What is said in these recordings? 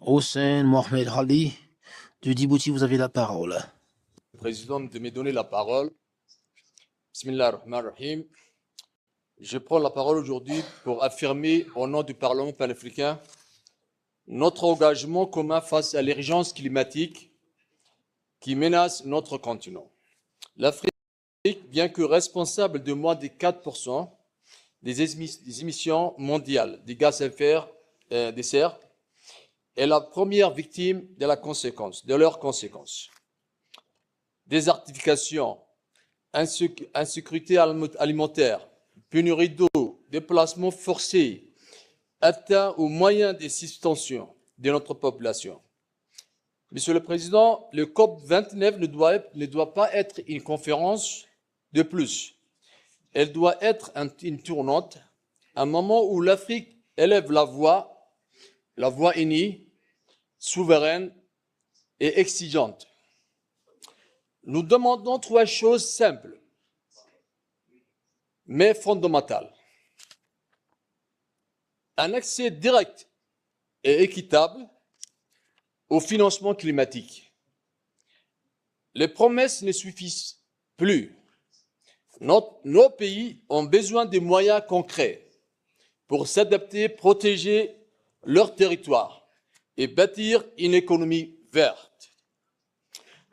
Hossein Mohamed Ali de Djibouti, vous avez la parole. Président, de me donner la parole. Bismillah ar-Rahman ar-Rahim. Je prends la parole aujourd'hui pour affirmer au nom du Parlement panafricain notre engagement commun face à l'urgence climatique qui menace notre continent. L'Afrique, bien que responsable de moins de 4% des émissions mondiales de gaz à effet de serre, est la première victime de leurs conséquences. Désertification, insécurité alimentaire, pénurie d'eau, déplacements forcés, atteint aux moyens de subsistance de notre population. Monsieur le Président, le COP29 ne doit pas être une conférence de plus. Elle doit être une tournante, un moment où l'Afrique élève la voix unie, souveraine et exigeante. Nous demandons 3 choses simples, mais fondamentales. Un accès direct et équitable au financement climatique. Les promesses ne suffisent plus. Nos pays ont besoin de moyens concrets pour s'adapter, protéger leur territoire et bâtir une économie verte.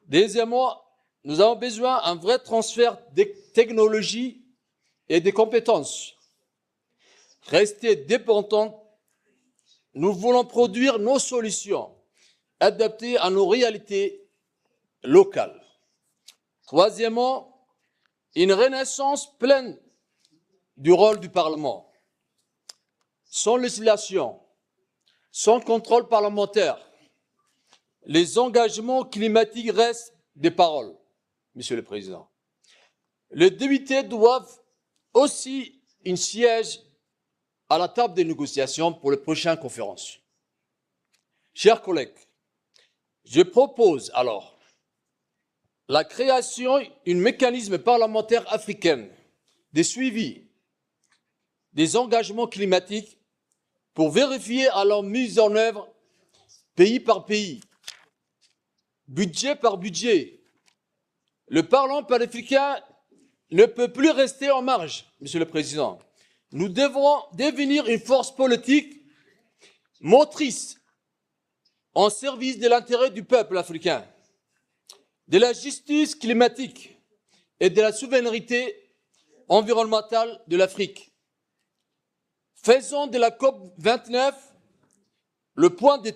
Deuxièmement, nous avons besoin d'un vrai transfert de technologies et de compétences. Rester dépendants, nous voulons produire nos solutions adaptées à nos réalités locales. Troisièmement, une renaissance pleine du rôle du Parlement. Sans législation, sans contrôle parlementaire, les engagements climatiques restent des paroles, Monsieur le Président. Les députés doivent aussi un siège à la table des négociations pour les prochaines conférences. Chers collègues, je propose alors la création d'un mécanisme parlementaire africain de suivi des engagements climatiques pour vérifier à leur mise en œuvre pays par pays, budget par budget. Le Parlement panafricain ne peut plus rester en marge, Monsieur le Président. Nous devons devenir une force politique motrice en service de l'intérêt du peuple africain, de la justice climatique et de la souveraineté environnementale de l'Afrique. Faisons de la COP29 le point de